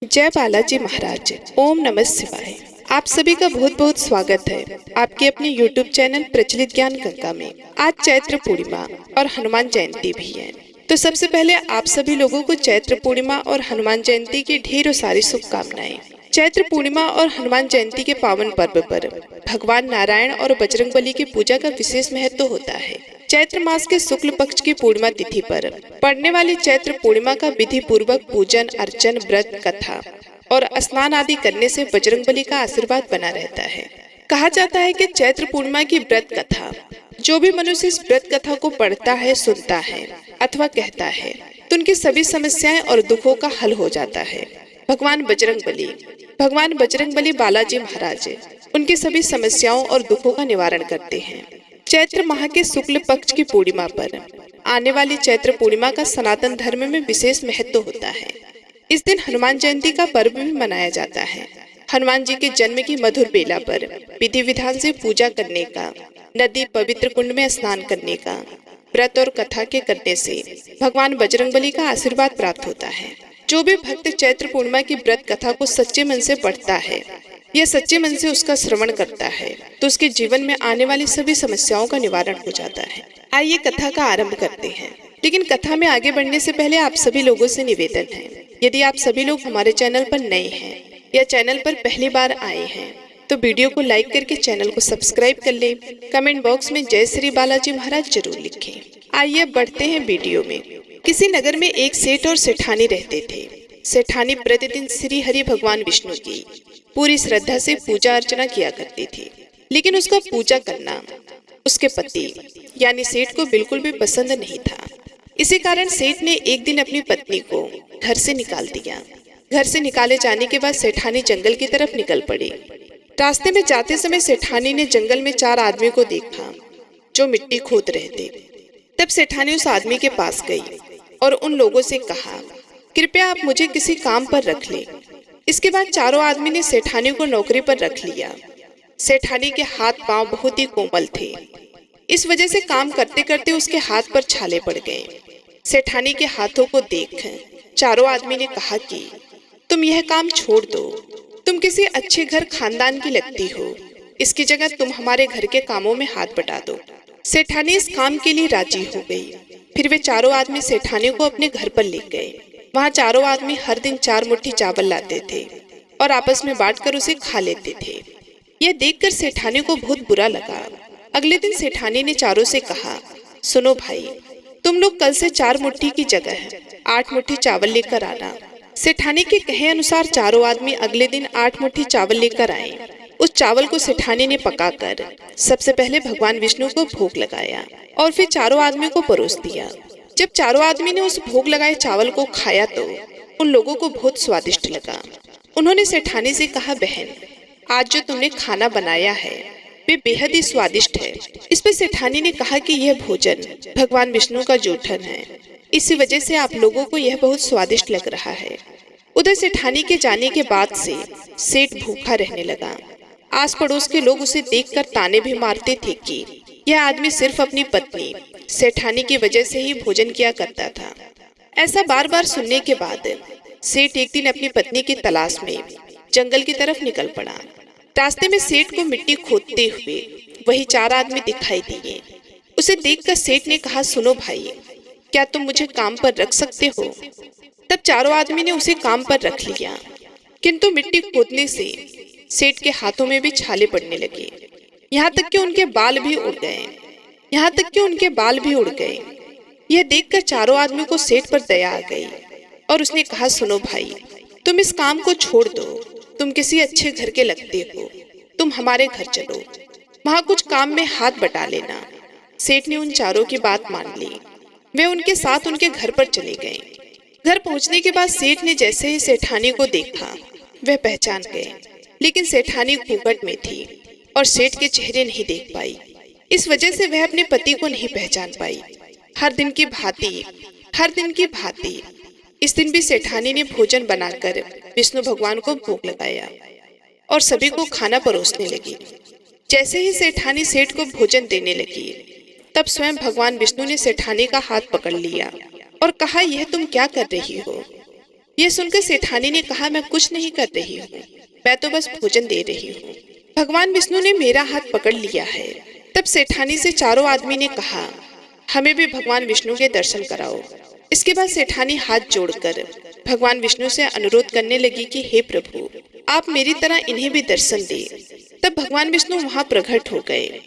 जय बालाजी महाराज। ओम नमः शिवाय। आप सभी का बहुत बहुत स्वागत है आपके अपने YouTube चैनल प्रचलित ज्ञान गंगा में। आज चैत्र पूर्णिमा और हनुमान जयंती भी है, तो सबसे पहले आप सभी लोगों को चैत्र पूर्णिमा और हनुमान जयंती की ढेरों सारी शुभकामनाएं। चैत्र पूर्णिमा और हनुमान जयंती के पावन पर्व पर भगवान नारायण और बजरंगबली की पूजा का विशेष महत्व होता है। चैत्र मास के शुक्ल पक्ष की पूर्णिमा तिथि पर पड़ने वाली चैत्र पूर्णिमा का विधि पूर्वक पूजन अर्चन व्रत कथा और स्नान आदि करने से बजरंगबली का आशीर्वाद बना रहता है। कहा जाता है कि चैत्र पूर्णिमा की व्रत कथा, जो भी मनुष्य इस व्रत कथा को पढ़ता है, सुनता है अथवा कहता है, तो उनकी सभी समस्याएं और दुखों का हल हो जाता है। भगवान बजरंगबली बालाजी महाराज उनकी सभी समस्याओं और दुखों का निवारण करते हैं। चैत्र माह के शुक्ल पक्ष की पूर्णिमा पर आने वाली चैत्र पूर्णिमा का सनातन धर्म में विशेष महत्व होता है। इस दिन हनुमान जयंती का पर्व भी मनाया जाता है। हनुमान जी के जन्म की मधुर बेला पर विधि विधान से पूजा करने का, नदी पवित्र कुंड में स्नान करने का, व्रत और कथा के करने से भगवान बजरंगबली का आशीर्वाद प्राप्त होता है। जो भी भक्त चैत्र पूर्णिमा की व्रत कथा को सच्चे मन से पढ़ता है या सच्चे मन से उसका श्रवण करता है, तो उसके जीवन में आने वाली सभी समस्याओं का निवारण हो जाता है। आइए कथा का आरंभ करते हैं, लेकिन कथा में आगे बढ़ने से पहले आप सभी लोगों से निवेदन है, यदि आप सभी लोग हमारे चैनल पर नए हैं या चैनल पर पहली बार आए हैं, तो वीडियो को लाइक करके चैनल को सब्सक्राइब कर लें। कमेंट बॉक्स में जय श्री बालाजी महाराज जरूर लिखें। आइए बढ़ते हैं वीडियो में। किसी नगर में एक सेठ और सेठानी रहते थे। सेठानी प्रतिदिन श्री हरि भगवान विष्णु की पूरी श्रद्धा से पूजा अर्चना किया करती थी, लेकिन उसका पूजा करना उसके पति यानी सेठ को बिल्कुल भी पसंद नहीं था। इसी कारण सेठ ने एक दिन अपनी पत्नी को घर से निकाल दिया। घर से निकाले जाने के बाद सेठानी जंगल की तरफ निकल पड़ी। रास्ते में जाते समय सेठानी ने जंगल में 4 आदमी को देखा जो मिट्टी खोद रहे थे। तब सेठानी उस आदमी के पास गई और उन लोगों से कहा, कृपया आप मुझे किसी काम पर रख लें। इसके बाद चारों आदमी ने सेठानी को नौकरी पर रख लिया। सेठानी के हाथ पांव बहुत ही कोमल थे, इस वजह से काम करते करते उसके हाथ पर छाले पड़ गए। सेठानी के हाथों को देख चारों आदमी ने कहा कि तुम यह काम छोड़ दो, तुम किसी अच्छे घर खानदान की लगती हो, इसकी जगह तुम हमारे घर के कामों में हाथ बटा दो। सेठानी इस काम के लिए राजी हो गई। फिर वे चारों आदमी सेठानी को अपने घर पर ले गए। वहाँ चारों आदमी हर दिन 4 मुट्ठी चावल लाते थे और आपस में बांटकर उसे खा लेते थे। यह देखकर सेठानी को बहुत बुरा लगा। अगले दिन सेठानी ने चारों से कहा, सुनो भाई, तुम लोग कल से 4 मुट्ठी की जगह 8 मुट्ठी चावल लेकर आना। सेठानी के कहे अनुसार चारों आदमी अगले दिन 8 मुट्ठी चावल लेकर आए। उस चावल को सेठानी ने पकाकर सबसे पहले भगवान विष्णु को भोग लगाया और फिर चारों आदमी को परोस दिया। जब चारों आदमी ने उस भोग लगाए चावल को खाया तो उन लोगों को बहुत स्वादिष्ट लगा। उन्होंने सेठानी से कहा, बहन, आज जो तुमने खाना बनाया है वे बेहद ही स्वादिष्ट है। इस पर सेठानी ने कहा कि यह भोजन भगवान विष्णु का जूठन है, इसी वजह से आप लोगों को यह बहुत स्वादिष्ट लग रहा है। उधर सेठानी के जाने के बाद से सेठ भूखा रहने लगा। आस पड़ोस के लोग उसे देखकर ताने भी मारते थे कि यह आदमी सिर्फ अपनी पत्नी सेठानी की वजह से ही भोजन किया करता था। ऐसा बार बार सुनने के बाद सेठ एक दिन अपनी पत्नी की तलाश में जंगल की तरफ निकल पड़ा। रास्ते में सेठ को मिट्टी खोदते हुए वही 4 आदमी दिखाई दिए। उसे देखकर सेठ ने कहा, सुनो भाई, क्या तुम मुझे काम पर रख सकते हो? तब चारों आदमी ने उसे काम पर रख लिया, किंतु मिट्टी खोदने से सेठ के हाथों में भी छाले पड़ने लगे। यहाँ तक कि उनके बाल भी उड़ गए। यह देखकर चारों आदमी को सेठ पर दया आ गई और उसने कहा, सुनो भाई, तुम इस काम को छोड़ दो, तुम किसी अच्छे घर के लगते हो, तुम हमारे घर चलो, वहाँ कुछ काम में हाथ बटा लेना। सेठ ने उन चारों की बात मान ली। वे उनके साथ उनके घर पर चले गए। घर पहुँचने के बाद सेठ ने जैसे ही सेठानी को देखा वह पहचान गए, लेकिन सेठानी घूंघट में थी और सेठ के चेहरे नहीं देख पाई। इस वजह से वह अपने पति को नहीं पहचान पाई। हर दिन की भांति इस दिन भी सेठानी ने भोजन बनाकर विष्णु भगवान को भोग लगाया और सभी को खाना परोसने लगी। जैसे ही सेठानी सेठ को भोजन देने लगी, तब स्वयं भगवान विष्णु ने सेठानी का हाथ पकड़ लिया और कहा, यह तुम क्या कर रही हो? यह सुनकर सेठानी ने कहा, मैं कुछ नहीं कर रही हूँ, मैं तो बस भोजन दे रही हूँ। भगवान विष्णु ने मेरा हाथ पकड़ लिया है। तब सेठानी से चारों आदमी ने कहा, हमें भी भगवान विष्णु के दर्शन कराओ। इसके बाद सेठानी हाथ जोड़कर भगवान विष्णु से अनुरोध करने लगी कि हे प्रभु, आप मेरी तरह इन्हें भी दर्शन दे। तब भगवान विष्णु वहां प्रकट हो गए।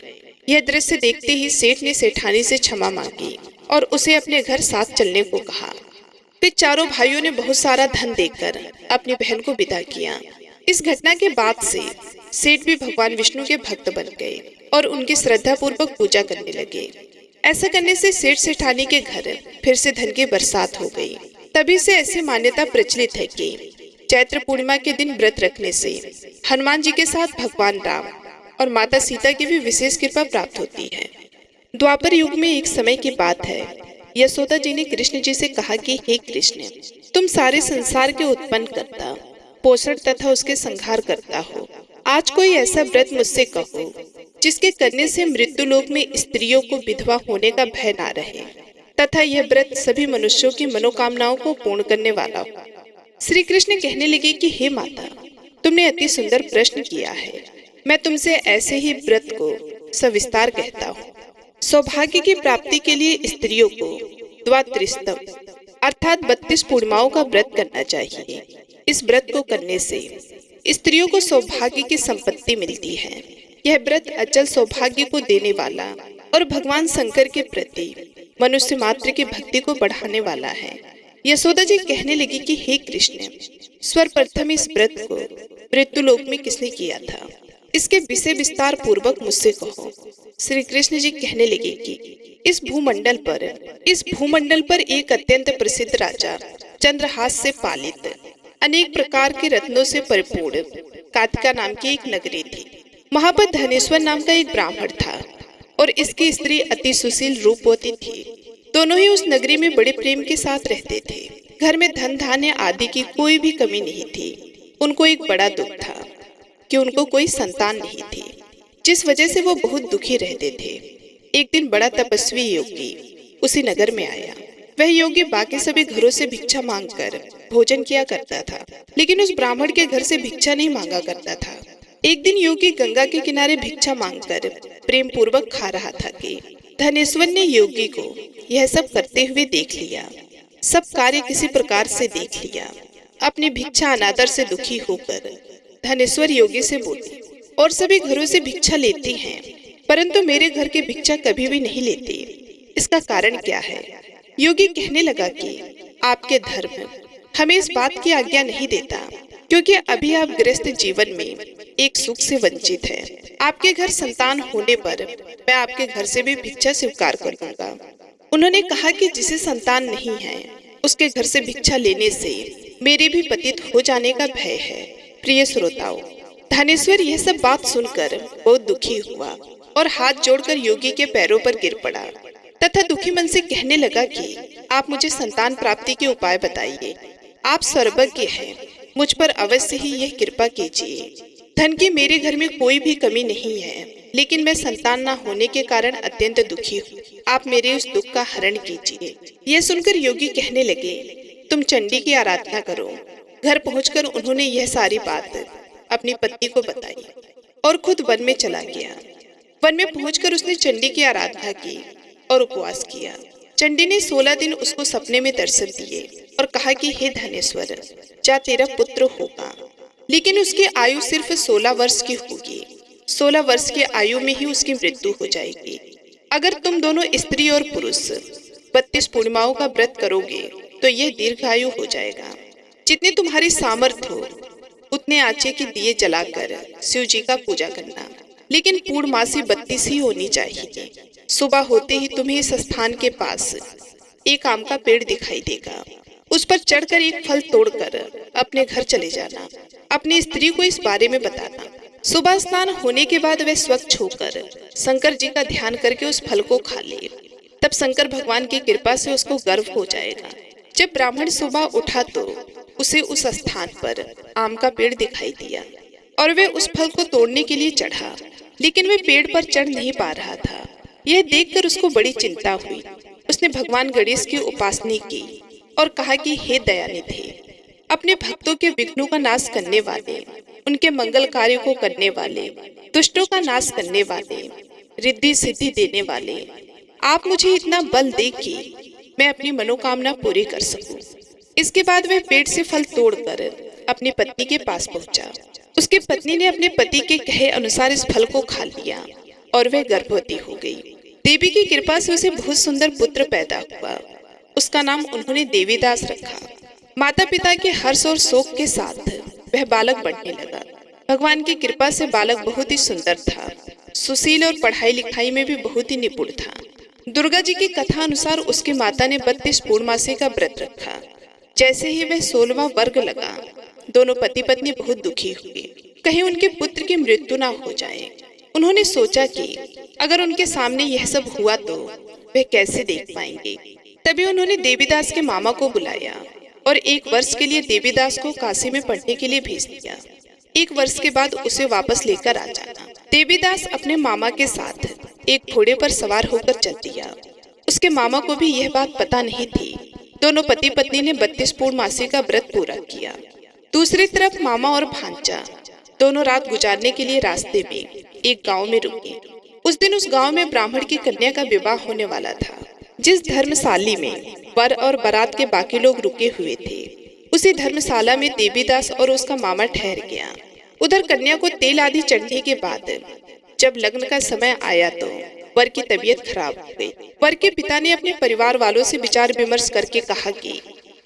यह दृश्य देखते ही सेठ ने सेठानी से क्षमा मांगी और उसे अपने घर साथ चलने को कहा। फिर चारों भाइयों ने बहुत सारा धन देकर अपनी बहन को विदा किया। इस घटना के बाद से सेठ भी भगवान विष्णु के भक्त बन गए और उनकी श्रद्धा पूर्वक पूजा करने लगे। ऐसा करने से सेठ सेठानी के घर फिर से धन की बरसात हो गई। तभी से ऐसी मान्यता प्रचलित है कि चैत्र पूर्णिमा के दिन व्रत रखने से हनुमान जी के साथ भगवान राम और माता सीता की भी विशेष कृपा प्राप्त होती है। द्वापर युग में एक समय की बात है, यशोदा जी ने कृष्ण जी से कहा कि हे कृष्ण, तुम सारे संसार के उत्पन्न करता, पोषण तथा उसके संहार करता हो। आज कोई ऐसा व्रत मुझसे कहो जिसके करने से मृत्यु लोक में स्त्रियों को विधवा होने का भय ना रहे तथा यह व्रत सभी मनुष्यों की मनोकामनाओं को पूर्ण करने वाला हो। श्री कृष्ण कहने लगे कि हे माता, तुमने अति सुंदर प्रश्न किया है। मैं तुमसे ऐसे ही व्रत को सविस्तार कहता हूँ। सौभाग्य की प्राप्ति के लिए स्त्रियों को द्वात्रिस्तव अर्थात 32 पूर्णिमाओं का व्रत करना चाहिए। इस व्रत को करने से स्त्रियों को सौभाग्य की संपत्ति मिलती है। यह व्रत अचल सौभाग्य को देने वाला और भगवान शंकर के प्रति मनुष्य मात्र की भक्ति को बढ़ाने वाला है। यशोदा जी कहने लगी कि हे कृष्ण, सर्वप्रथम इस व्रत को मृत्यु लोक में किसने किया था, इसके विषय विस्तार पूर्वक मुझसे कहो। श्री कृष्ण जी कहने लगे कि इस भूमंडल पर एक अत्यंत प्रसिद्ध राजा चंद्रहास से पालित अनेक प्रकार के रत्नों से परिपूर्ण कातिका नाम की एक नगरी थी। वहां पर धनेश्वर नाम का एक ब्राह्मण था और इसकी स्त्री अति सुशील रूपवती थी। दोनों ही उस नगरी में बड़े प्रेम के साथ रहते थे। घर में धन धान्य आदि की कोई भी कमी नहीं थी। उनको एक बड़ा दुख था कि उनको कोई संतान नहीं थी, जिस वजह से वो बहुत दुखी रहते थे। एक दिन बड़ा तपस्वी योगी उसी नगर में आया। वह योगी बाकी सभी घरों से भिक्षा मांगकर भोजन किया करता था, लेकिन उस ब्राह्मण के घर से भिक्षा नहीं मांगा करता था। एक दिन योगी गंगा के किनारे भिक्षा मांगकर प्रेम पूर्वक खा रहा था कि धनेश्वर ने योगी को यह सब करते हुए देख लिया। सब कार्य किसी प्रकार से देख लिया। अपनी भिक्षा अनादर से दुखी होकर धनेश्वर योगी से बोली, और सभी घरों से भिक्षा लेती हैं, परंतु मेरे घर की भिक्षा कभी भी नहीं लेती। इसका कारण क्या है? योगी कहने लगा कि आपके धर्म हमें इस बात की आज्ञा नहीं देता, क्योंकि अभी आप गृहस्थ जीवन में एक सुख से वंचित हैं। आपके घर संतान होने पर मैं आपके घर से भी भिक्षा स्वीकार कर लूंगा। उन्होंने कहा कि जिसे संतान नहीं है उसके घर से भिक्षा लेने से मेरे भी पतित हो जाने का भय है। प्रिय श्रोताओ, धनेश्वर यह सब बात सुनकर बहुत दुखी हुआ और हाथ जोड़कर योगी के पैरों पर गिर पड़ा तथा दुखी मन से कहने लगा कि आप मुझे संतान प्राप्ति के उपाय बताइए। आप सर्वज्ञ हैं, मुझ पर अवश्य ही यह कृपा कीजिए। धन की मेरे घर में कोई भी कमी नहीं है, लेकिन मैं संतान न होने के कारण अत्यंत दुखी हूँ। आप मेरे उस दुख का हरण कीजिए। यह सुनकर योगी कहने लगे, तुम चंडी की आराधना करो। घर पहुंचकर उन्होंने यह सारी बात अपनी पत्नी को बताई और खुद वन में चला गया। वन में पहुंचकर उसने चंडी की आराधना की और उपवास किया। चंडी ने 16 दिन उसको सपने में दर्शन दिए और कहा कि हे धनेश्वर, जा तेरा पुत्र होगा, लेकिन उसकी आयु सिर्फ 16 वर्ष की होगी। 16 वर्ष की आयु में ही उसकी मृत्यु हो जाएगी। अगर तुम दोनों स्त्री और पुरुष 32 पूर्णिमाओं का व्रत करोगे तो यह दीर्घायु हो जाएगा। जितनी तुम्हारी सामर्थ्य हो उतने आचे के दिए जलाकर शिव जी का पूजा करना, लेकिन पूर्णमासी 32 ही होनी चाहिए। सुबह होते ही तुम्हें इस स्थान के पास एक आम का पेड़ दिखाई देगा। उस पर चढ़कर एक फल तोड़कर अपने घर चले जाना। अपनी स्त्री को इस बारे में बताना। सुबह स्नान होने के बाद वह स्वच्छ होकर शंकर जी का ध्यान करके उस फल को खा ले। तब शंकर भगवान की कृपा से उसको गर्व हो जाएगा। जब ब्राह्मण सुबह उठा तो उसे उस स्थान पर आम का पेड़ दिखाई दिया और वह उस फल को तोड़ने के लिए चढ़ा, लेकिन वह पेड़ पर चढ़ नहीं पा रहा था। यह देखकर उसको बड़ी चिंता हुई। उसने भगवान गणेश की उपासना की और कहा कि हे दयानिधि, अपने भक्तों के विघ्नों का नाश करने वाले, उनके मंगल कार्यों को करने वाले, दुष्टों का नाश करने वाले, रिद्धि सिद्धि देने वाले, आप मुझे इतना बल दे कि मैं अपनी मनोकामना पूरी कर सकूं। इसके बाद वह पेड़ से फल तोड़कर अपनी पत्नी के पास पहुंचा। उसकी पत्नी ने अपने पति के कहे अनुसार इस फल को खा लिया और वह गर्भवती हो गई। देवी की कृपा से उसे बहुत सुंदर पुत्र पैदा हुआ। उसका नाम उन्होंने देवीदास रखा। माता पिता के हर्ष और शोक के साथ वह बालक बढ़ने लगा। भगवान की कृपा से बालक बहुत ही सुंदर था, सुशील और पढ़ाई लिखाई में भी बहुत ही निपुण था। दुर्गा जी की कथा अनुसार उसकी माता ने 32 पूर्णमासी का व्रत रखा। जैसे ही वह 16वां वर्ग लगा, दोनों पति पत्नी बहुत दुखी हुए, कहीं उनके पुत्र की मृत्यु ना हो जाए। उन्होंने सोचा कि अगर उनके सामने यह सब हुआ तो वे कैसे देख पाएंगे। तभी उन्होंने देवीदास के मामा को बुलाया और 1 वर्ष के लिए देवीदास को काशी में पढ़ने के लिए भेज दिया। 1 वर्ष के बाद उसे वापस लेकर आ जाना। देवीदास अपने मामा के साथ एक घोड़े पर सवार होकर चल दिया। उसके मामा को भी यह बात पता नहीं थी। दोनों पति पत्नी ने 32 पूर्णमासी का व्रत पूरा किया। दूसरी तरफ मामा और भांजा दोनों रात गुजारने के लिए रास्ते में एक गांव में रुके। उस दिन उस गांव में ब्राह्मण की कन्या का विवाह होने वाला था। जिस धर्मशाला में वर और बारात के बाकी लोग रुके हुए थे, उसी धर्मशाला में देवीदास और उसका मामा ठहर गया। उधर कन्या को तेल आदि चढ़ने के बाद जब लग्न का समय आया तो वर की तबीयत खराब हो गई। वर के पिता ने अपने परिवार वालों से विचार विमर्श करके कहा कि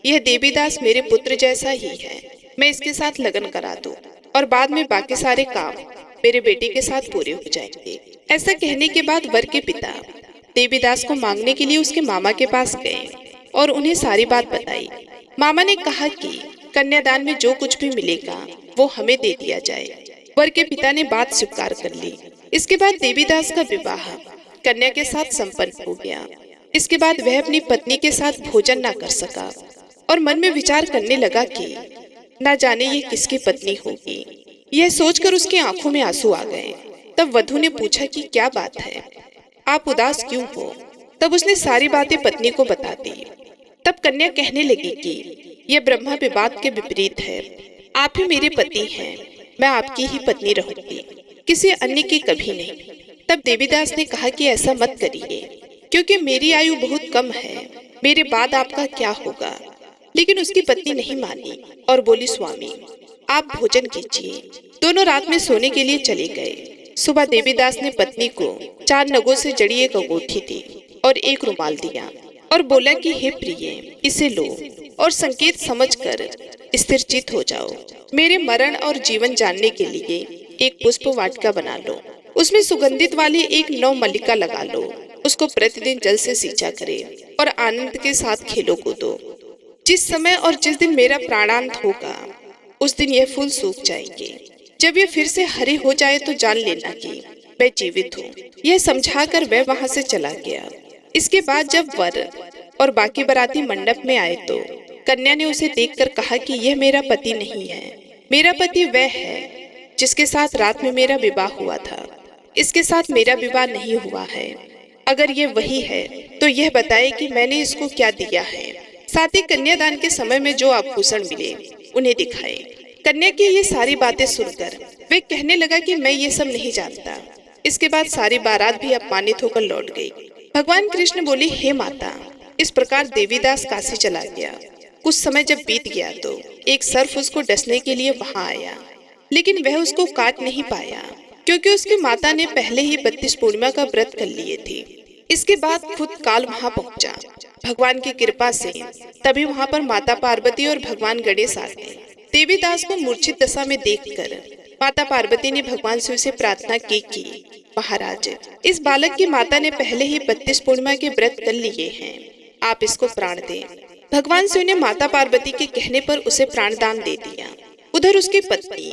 यह देवीदास मेरे पुत्र जैसा ही है, मैं इसके साथ लगन करा दूं और बाद में बाकी सारे काम मेरे बेटे के साथ पूरे हो जाएंगे। ऐसा कहने के बाद वर के पिता देवीदास को मांगने के लिए उसके मामा के पास गए और उन्हें सारी बात बताई। मामा ने कहा कि कन्यादान में जो कुछ भी मिलेगा वो हमें दे दिया जाए। वर के पिता ने बात स्वीकार कर ली। इसके बाद देवीदास का विवाह कन्या के साथ संपन्न हो गया। इसके बाद वह अपनी पत्नी के साथ भोजन ना कर सका और मन में विचार करने लगा कि ना जाने ये किसकी पत्नी होगी। यह सोचकर उसकी आंखों में आंसू आ गए। तब वधू ने पूछा कि क्या बात है, आप उदास क्यों हो। तब उसने सारी बातें पत्नी को बता दी। तब कन्या कहने लगी कि यह ब्रह्मा विवाद के विपरीत है, आप ही मेरे पति हैं, मैं आपकी ही पत्नी रहूंगी, किसी अन्य की कभी नहीं। तब देवीदास ने कहा कि ऐसा मत करिए, क्योंकि मेरी आयु बहुत कम है, मेरे बाद आपका क्या होगा। लेकिन उसकी पत्नी नहीं मानी और बोली, स्वामी आप भोजन कीजिए। दोनों रात में सोने के लिए चले गए। सुबह देवीदास ने पत्नी को 4 नगों से जड़ी एक अंगूठी दी और एक रुमाल दिया और बोला कि हे प्रिय, इसे लो और संकेत समझकर स्थिरचित हो जाओ। मेरे मरण और जीवन जानने के लिए एक पुष्प वाटिका बना लो, उसमें सुगंधित वाली एक नवमल्लिका लगा लो, उसको प्रतिदिन जल से सींचा करे और आनंद के साथ खेलो कूदो। जिस समय और जिस दिन मेरा प्राणांत होगा उस दिन यह फूल सूख जाएंगे। जब ये फिर से हरे हो जाए तो जान लेना कि मैं जीवित हूँ। यह समझाकर वह वहां से चला गया। इसके बाद जब वर और बाकी बाराती मंडप में आए तो कन्या ने उसे देखकर कहा कि यह मेरा पति नहीं है, मेरा पति वह है जिसके साथ रात में मेरा विवाह हुआ था। इसके साथ मेरा विवाह नहीं हुआ है। अगर ये वही है तो यह बताए कि मैंने इसको क्या दिया है। साथ ही कन्यादान के समय में जो आभूषण मिले उन्हें दिखाए। कन्या की ये सारी बातें सुनकर वे कहने लगा कि मैं ये सब नहीं जानता। इसके बाद सारी बारात भी अपमानित होकर लौट गई। भगवान कृष्ण बोले, हे माता, इस प्रकार देवीदास काशी चला गया। कुछ समय जब बीत गया तो एक सर्प उसको डसने के लिए वहां आया, लेकिन वह उसको काट नहीं पाया क्योंकि उसकी माता ने पहले ही 32 पूर्णिमा का व्रत कर लिए थे। इसके बाद खुद काल वहां पहुंचा। भगवान की कृपा से तभी वहां पर माता पार्वती और भगवान गणेश आ गए। देवीदास को मूर्छित दशा में देखकर माता पार्वती ने भगवान से उसे प्रार्थना की कि महाराज, इस बालक की माता ने पहले ही 32 पूर्णिमा के व्रत कर लिए हैं, आप इसको प्राण दें। भगवान शिव ने माता पार्वती के कहने पर उसे प्राणदान दे दिया। उधर उसकी पत्नी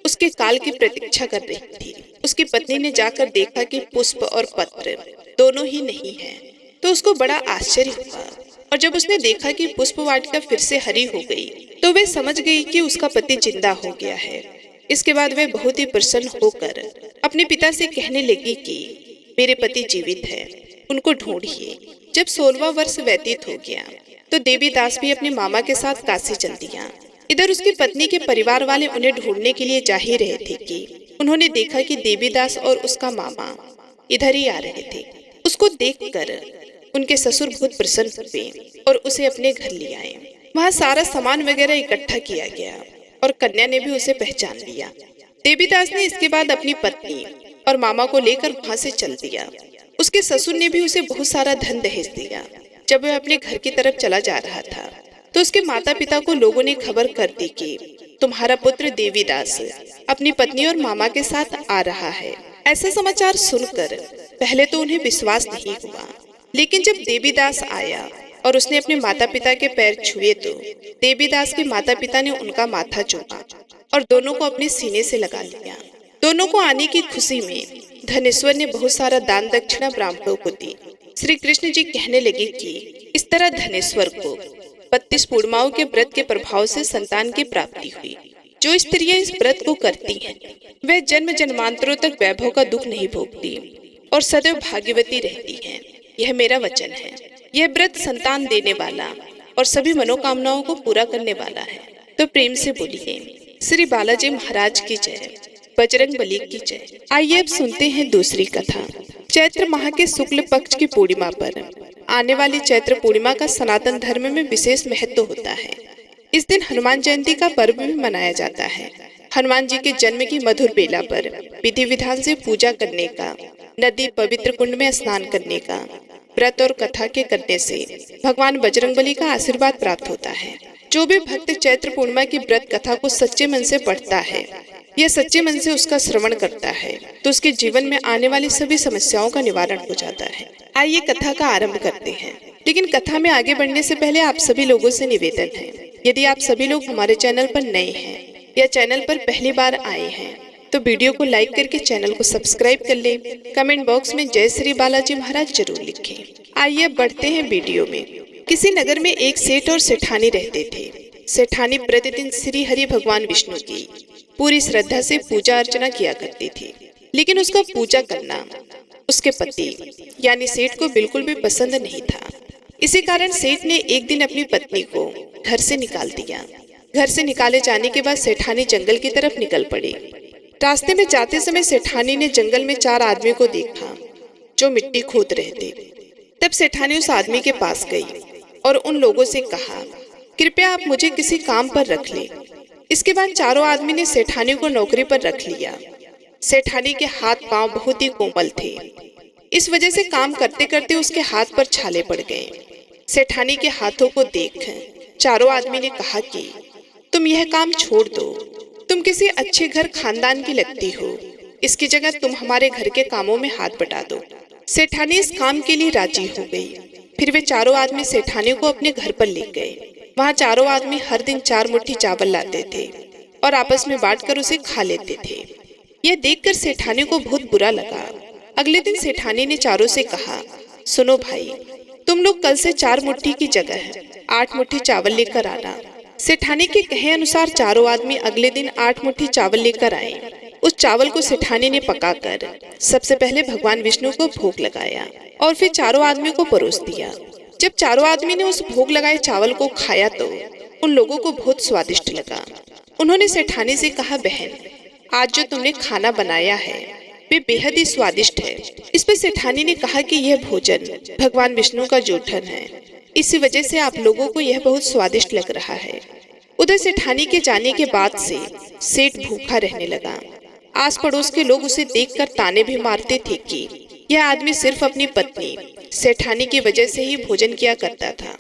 उसके काल की प्रतीक्षा कर रही थी। उसकी पत्नी ने जाकर देखा कि पुष्प और पत्र दोनों ही नहीं है, तो उसको बड़ा आश्चर्य हुआ। और जब उसने देखा कि पुष्प वाटिका फिर से हरी हो गई तो वह समझ गई कि उसका पति जिंदा हो गया है। इसके बाद वह बहुत ही प्रसन्न होकर अपने पिता से कहने लगी कि मेरे पति जीवित है, उनको ढूंढिए। जब 16वां वर्ष व्यतीत हो गया तो देवीदास भी अपने मामा के साथ काशी चल दिया। इधर उसकी पत्नी के परिवार वाले उन्हें ढूंढने के लिए जा ही रहे थे कि उन्होंने देखा कि देवीदास और उसका मामा इधर ही आ रहे थे। उसको देखकर उनके ससुर बहुत प्रसन्न हुए और उसे अपने घर ले आए। वहाँ सारा सामान वगैरह इकट्ठा किया गया और कन्या ने भी उसे पहचान लिया। देवीदास ने इसके बाद अपनी पत्नी और मामा को लेकर वहाँ से चल दिया। उसके ससुर ने भी उसे बहुत सारा धन दहेज दिया। जब वह अपने घर की तरफ चला जा रहा था तो उसके माता पिता को लोगों ने खबर कर दी कि तुम्हारा पुत्र देवीदास अपनी पत्नी और मामा के साथ आ रहा है। ऐसा समाचार सुनकर पहले तो उन्हें विश्वास नहीं हुआ, लेकिन जब देवीदास आया और उसने अपने माता पिता के पैर छुए तो देवीदास के माता पिता ने उनका माथा चूमा और दोनों को अपने सीने से लगा लिया। दोनों को आने की खुशी में धनेश्वर ने बहुत सारा दान दक्षिणा ब्राह्मणों को दी। श्री कृष्ण जी कहने लगे कि इस तरह धनेश्वर को 32 पूर्णिमाओं के व्रत के प्रभाव से संतान की प्राप्ति हुई। जो स्त्रियां इस व्रत को करती हैं वह जन्म जन्मांतरों तक वैभव का दुख नहीं भोगती और सदैव भाग्यवती रहती हैं। यह मेरा वचन है। यह व्रत संतान देने वाला और सभी मनोकामनाओं को पूरा करने वाला है। तो प्रेम से बोलिए श्री बालाजी महाराज की जय, बजरंग बली की जय। आइए अब सुनते हैं दूसरी कथा। चैत्र माह के शुक्ल पक्ष की पूर्णिमा पर आने वाली चैत्र पूर्णिमा का सनातन धर्म में विशेष महत्व होता है। इस दिन हनुमान जयंती का पर्व भी मनाया जाता है। हनुमान जी के जन्म की मधुर बेला पर विधि विधान से पूजा करने का, नदी पवित्र कुंड में स्नान करने का, व्रत और कथा के करने से भगवान बजरंगबली का आशीर्वाद प्राप्त होता है। जो भी भक्त चैत्र पूर्णिमा की व्रत कथा को सच्चे मन से पढ़ता है या सच्चे मन से उसका श्रवण करता है तो उसके जीवन में आने वाली सभी समस्याओं का निवारण हो जाता है। आइए कथा का आरंभ करते हैं, लेकिन कथा में आगे बढ़ने से पहले आप सभी लोगों से निवेदन है, यदि आप सभी लोग हमारे चैनल पर नए हैं या चैनल पर पहली बार आए हैं तो वीडियो को लाइक करके चैनल को सब्सक्राइब कर ले। कमेंट बॉक्स में जय श्री बालाजी महाराज जरूर लिखें। आइए बढ़ते हैं वीडियो में। किसी नगर में एक सेठ और सेठानी रहते थे। सेठानी प्रतिदिन श्री हरि भगवान विष्णु की पूरी श्रद्धा से पूजा अर्चना किया करती थी, लेकिन उसका पूजा करना उसके पति यानी सेठ को बिल्कुल भी पसंद नहीं था। इसी कारण सेठ ने एक दिन अपनी पत्नी को घर से निकाल दिया। घर से निकाले जाने के बाद सेठानी जंगल की तरफ निकल पड़ी। रास्ते में जाते समय सेठानी ने जंगल में 4 आदमियों को देखा जो मिट्टी खोद रहे थे। तब सेठानी उस आदमी के पास गई और उन लोगों से कहा, कृपया आप मुझे किसी काम पर रख ले। इसके बाद चारों आदमी ने सेठानी को नौकरी पर रख लिया। सेठानी के हाथ पांव बहुत ही कोमल थे, इस वजह से काम करते करते उसके हाथ पर छाले पड़ गए। सेठानी के हाथों को देख चारों आदमी ने कहा कि तुम यह काम छोड़ दो, तुम किसी अच्छे घर खानदान की लगती हो, इसकी जगह तुम हमारे घर के कामों में हाथ बटा दो। सेठानी इस काम के लिए राजी हो गई। फिर वे चारों आदमी सेठानी को अपने घर पर ले गए। वहाँ चारों आदमी हर दिन 4 मुट्ठी चावल लाते थे और आपस में बांटकर उसे खा लेते थे। यह देखकर सेठानी को बहुत बुरा लगा। अगले दिन सेठानी ने चारों से कहा, सुनो भाई, तुम लोग कल से 4 मुट्ठी की जगह 8 मुट्ठी चावल लेकर आना। सेठानी के कहे अनुसार चारों आदमी अगले दिन 8 मुट्ठी चावल लेकर आए। उस चावल को सेठानी ने पकाकर सबसे पहले भगवान विष्णु को भोग लगाया और फिर चारों आदमियों को परोस दिया। जब चारों आदमी ने उस भोग लगाए चावल को खाया तो उन लोगों को बहुत स्वादिष्ट लगा। उन्होंने सेठानी से कहा, बहन, आज जो तुमने खाना बनाया है वे बेहद ही स्वादिष्ट है। इस पर सेठानी ने कहा कि यह भोजन भगवान विष्णु का जोठन है, इसी वजह से आप लोगों को यह बहुत स्वादिष्ट लग रहा है। उधर सेठानी के जाने के बाद से सेठ भूखा रहने लगा। आस पड़ोस के लोग उसे देखकर ताने भी मारते थे कि यह आदमी सिर्फ अपनी पत्नी सेठानी की वजह से ही भोजन किया करता था।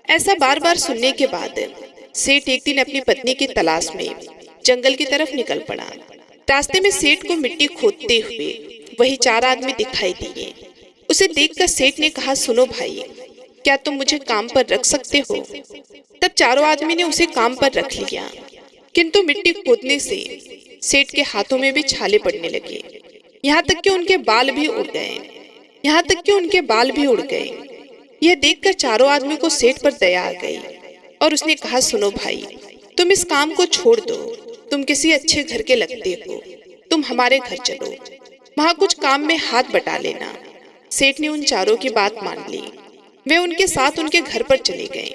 ऐसा बार बार सुनने के बाद सेठ एक दिन अपनी पत्नी की तलाश में जंगल की तरफ निकल पड़ा। रास्ते में सेठ को मिट्टी खोदते हुए वही 4 आदमी दिखाई दिए। उसे देखकर सेठ ने कहा, सुनो भाई, क्या तुम मुझे काम पर रख सकते हो? तब चारों आदमी ने उसे काम पर रख लिया, किंतु मिट्टी खोदने से सेठ के हाथों में भी छाले पड़ने लगे। यहाँ तक कि उनके बाल भी उड़ गए। यह देखकर चारों आदमी को सेठ पर दया आ गई और उसने कहा, सुनो भाई, तुम इस काम को छोड़ दो, तुम किसी अच्छे घर के लगते हो, तुम हमारे घर चलो, वहाँ कुछ काम में हाथ बटा लेना। सेठ ने उन चारों की बात मान ली। वे उनके साथ उनके घर पर चले गए।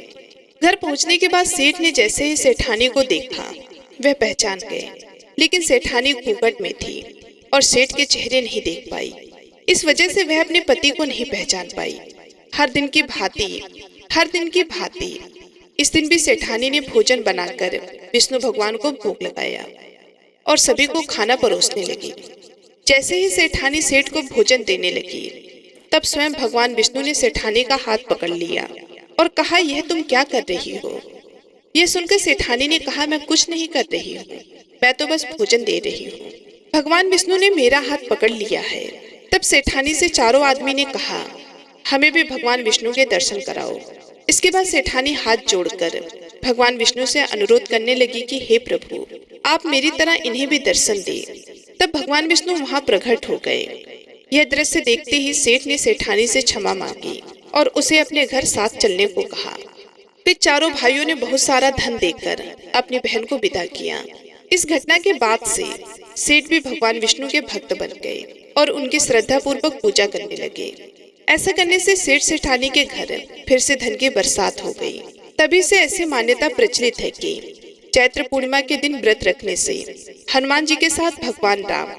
घर पहुंचने के बाद सेठ ने जैसे ही सेठानी को देखा वह पहचान गए, लेकिन सेठानी घूंघट में थी और सेठ के चेहरे नहीं देख पाई। इस वजह से वह अपने पति को नहीं पहचान पाई। हर दिन की भांति इस दिन भी सेठानी ने भोजन बनाकर विष्णु भगवान को भोग लगाया और सभी को खाना परोसने लगी। जैसे ही सेठानी सेठ को भोजन देने लगी, तब स्वयं भगवान विष्णु ने सेठानी का हाथ पकड़ लिया और कहा, यह तुम क्या कर रही हो? यह सुनकर सेठानी ने कहा, मैं कुछ नहीं कर रही हूँ, मैं तो बस भोजन दे रही हूँ। भगवान विष्णु ने मेरा हाथ पकड़ लिया है। तब सेठानी से चारों आदमी ने कहा, हमें भी भगवान विष्णु के दर्शन कराओ। इसके बाद सेठानी हाथ जोड़कर भगवान विष्णु से अनुरोध करने लगी कि हे प्रभु, आप मेरी तरह इन्हें भी दर्शन दे। तब भगवान विष्णु वहां प्रकट हो गए। यह दृश्य देखते ही सेठ ने सेठानी से क्षमा मांगी और उसे अपने घर साथ चलने को कहा। फिर चारों भाइयों ने बहुत सारा धन देकर अपनी बहन को विदा किया। इस घटना के बाद से सेठ भी भगवान विष्णु के भक्त बन गए और उनकी श्रद्धा पूर्वक पूजा करने लगे। ऐसा करने से सेठ सेठानी के घर फिर से धन की बरसात हो गई। तभी से ऐसी मान्यता प्रचलित है कि चैत्र पूर्णिमा के दिन व्रत रखने से हनुमान जी के साथ भगवान राम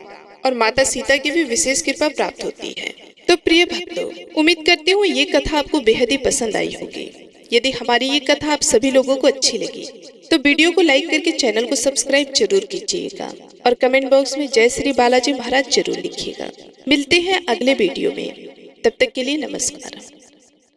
और माता सीता की भी विशेष कृपा प्राप्त होती है। तो प्रिय भक्तों, उम्मीद करती हूँ ये कथा आपको बेहद ही पसंद आई होगी। यदि हमारी ये कथा आप सभी लोगों को अच्छी लगी तो वीडियो को लाइक करके चैनल को सब्सक्राइब जरूर कीजिएगा और कमेंट बॉक्स में जय श्री बालाजी महाराज जरूर लिखिएगा। मिलते हैं अगले वीडियो में, तब तक के लिए नमस्कार।